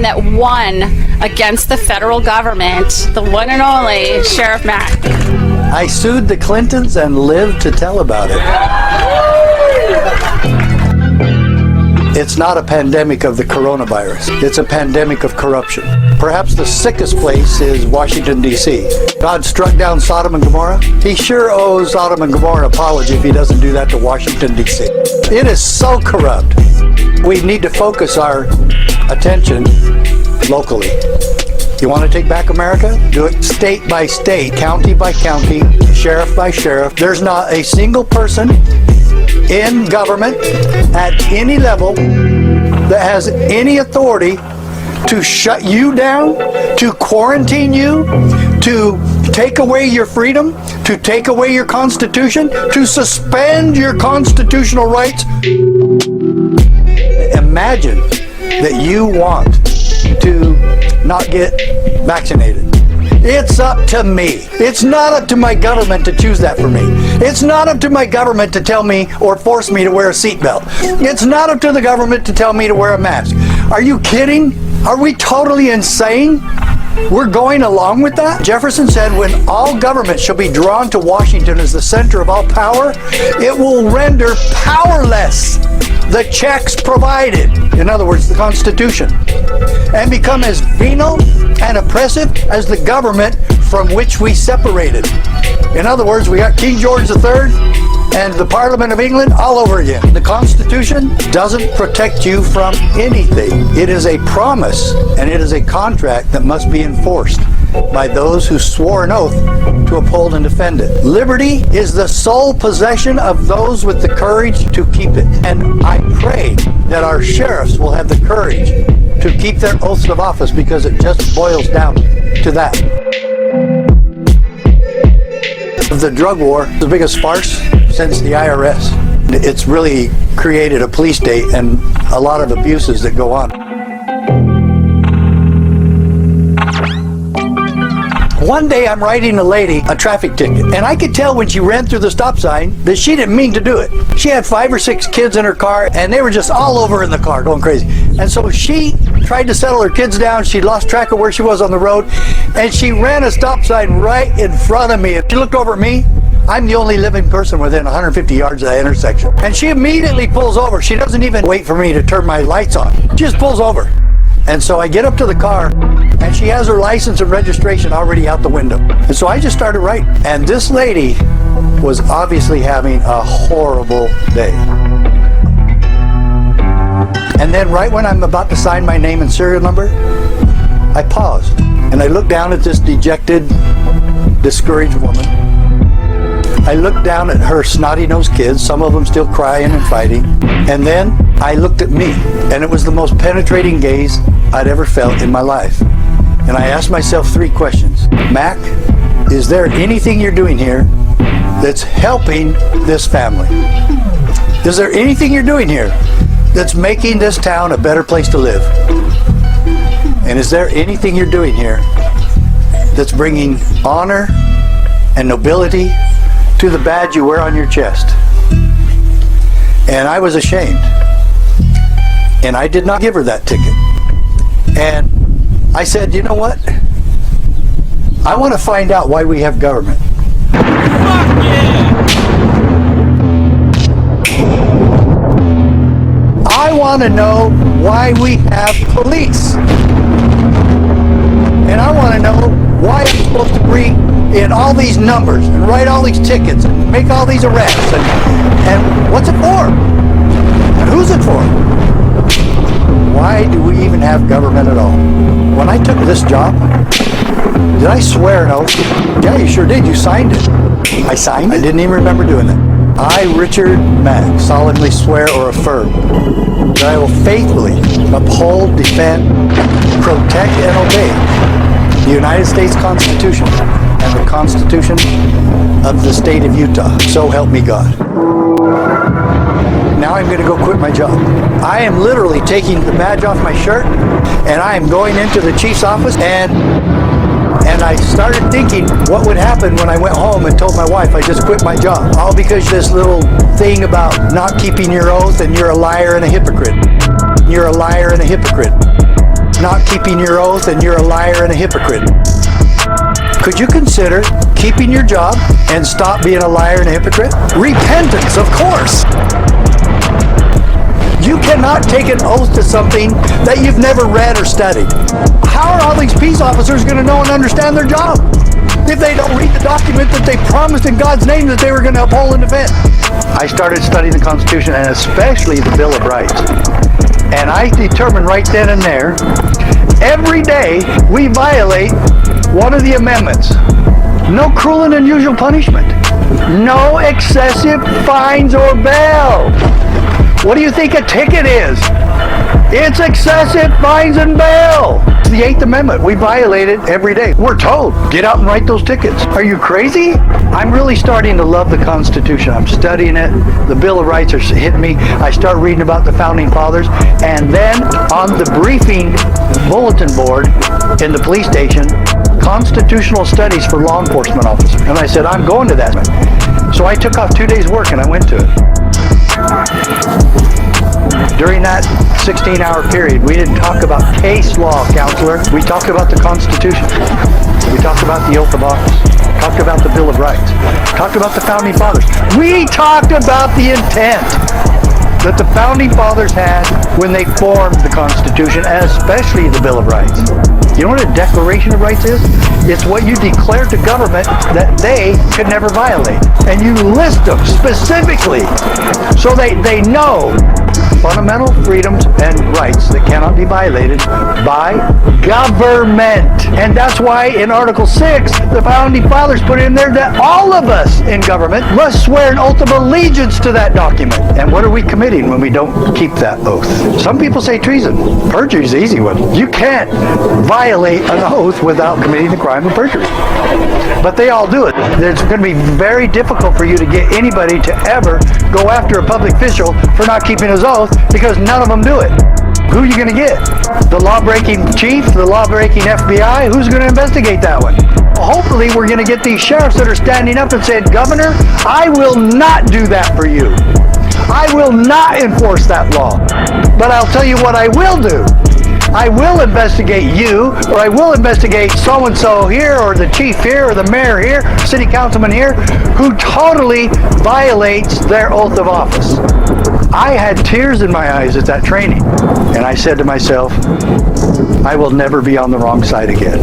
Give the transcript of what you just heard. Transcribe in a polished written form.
that won against the federal government, the one and only Sheriff Mack. I sued the Clintons and lived to tell about it. It's not a pandemic of the coronavirus. It's a pandemic of corruption. Perhaps the sickest place is Washington, D.C. God struck down Sodom and Gomorrah. He sure owes Sodom and Gomorrah an apology if he doesn't do that to Washington, D.C. It is so corrupt. We need to focus our attention locally. You want to take back America? Do it state by state, county by county, sheriff by sheriff. There's not a single person in government at any level that has any authority to shut you down, to quarantine you, to take away your freedom, to take away your Constitution, to suspend your constitutional rights. Imagine that you want to not get vaccinated. It's up to me. It's not up to my government to choose that for me. It's not up to my government to tell me or force me to wear a seatbelt. It's not up to the government to tell me to wear a mask. Are you kidding? Are we totally insane? We're going along with that? Jefferson said, when all government shall be drawn to Washington as the center of all power, it will render powerless the checks provided, in other words, the Constitution, and become as venal and oppressive as the government from which we separated. In other words, we got King George III and the Parliament of England all over again. The Constitution doesn't protect you from anything. It is a promise and it is a contract that must be enforced by those who swore an oath to uphold and defend it. Liberty is the sole possession of those with the courage to keep it. And I pray that our sheriffs will have the courage to keep their oaths of office, because it just boils down to that. The drug war is the biggest farce since the IRS. It's really created a police state and a lot of abuses that go on. One day I'm writing a lady a traffic ticket, and I could tell when she ran through the stop sign that she didn't mean to do it. She had 5 or 6 kids in her car, and they were just all over in the car going crazy. And so she tried to settle her kids down. She lost track of where she was on the road, and she ran a stop sign right in front of me. And she looked over at me. I'm the only living person within 150 yards of that intersection. And she immediately pulls over. She doesn't even wait for me to turn my lights on. She just pulls over. And so I get up to the car, and she has her license and registration already out the window. And so I just started writing. And this lady was obviously having a horrible day. And then right when I'm about to sign my name and serial number, I paused. And I looked down at this dejected, discouraged woman. I looked down at her snotty-nosed kids, some of them still crying and fighting. And then I looked at me, and it was the most penetrating gaze I'd ever felt in my life. And I asked myself 3 questions. Mac, is there anything you're doing here that's helping this family? Is there anything you're doing here that's making this town a better place to live? And is there anything you're doing here that's bringing honor and nobility to the badge you wear on your chest? And I was ashamed. And I did not give her that ticket. And I said, you know what? I want to find out why we have government. Fuck yeah! I want to know why we have police. And I want to know why I'm supposed to bring in all these numbers and write all these tickets and make all these arrests. And what's it for? And who's it for? Why do we even have government at all? When I took this job, did I swear an oath? Yeah, you sure did. You signed it. I signed it? I didn't even remember doing that. I, Richard Mack, solemnly swear or affirm that I will faithfully uphold, defend, protect, and obey the United States Constitution and the Constitution of the state of Utah. So help me God. Now I'm going to go quit my job. I am literally taking the badge off my shirt, and I am going into the chief's office, and I started thinking what would happen when I went home and told my wife I just quit my job. All because this little thing about not keeping your oath, and you're a liar and a hypocrite. You're a liar and a hypocrite. not keeping your oath and you're a liar and a hypocrite. Could you consider keeping your job and stop being a liar and a hypocrite? Repentance, of course. You cannot take an oath to something that you've never read or studied. How are all these peace officers going to know and understand their job if they don't read the document that they promised in God's name that they were going to uphold and defend? I started studying the Constitution and especially the Bill of Rights. And I determined right then and there, every day we violate one of the amendments. No cruel and unusual punishment. No excessive fines or bail. What do you think a ticket is? It's excessive fines and bail. It's the 8th Amendment. We violate it every day. We're told, get out and write those tickets. Are you crazy? I'm really starting to love the Constitution. I'm studying it. The Bill of Rights are hitting me. I start reading about the Founding Fathers. And then on the briefing bulletin board in the police station, Constitutional Studies for Law Enforcement Officers. And I said, I'm going to that. So I took off 2 days work and I went to it. During that 16-hour period, we didn't talk about case law, counselor. We talked about the Constitution. We talked about the oath of office. Talked about the Bill of Rights. Talked about the Founding Fathers. We talked about the intent that the Founding Fathers had when they formed the Constitution, and especially the Bill of Rights. You know what a Declaration of Rights is? It's what you declare to government that they could never violate. And you list them specifically so they know fundamental freedoms and rights that cannot be violated by government. And that's why in Article 6, the Founding Fathers put in there that all of us in government must swear an oath of allegiance to that document. And what are we committing when we don't keep that oath? Some people say treason. Perjury is the easy one. You can't violate an oath without committing the crime of perjury. But they all do it. It's going to be very difficult for you to get anybody to ever go after a public official for not keeping his oath, because none of them do it. Who are you going to get? The law-breaking chief? The law-breaking FBI? Who's going to investigate that one? Hopefully we're going to get these sheriffs that are standing up and saying, Governor, I will not do that for you. I will not enforce that law. But I'll tell you what I will do. I will investigate you, or I will investigate so-and-so here, or the chief here, or the mayor here, city councilman here, who totally violates their oath of office. I had tears in my eyes at that training, and I said to myself, I will never be on the wrong side again.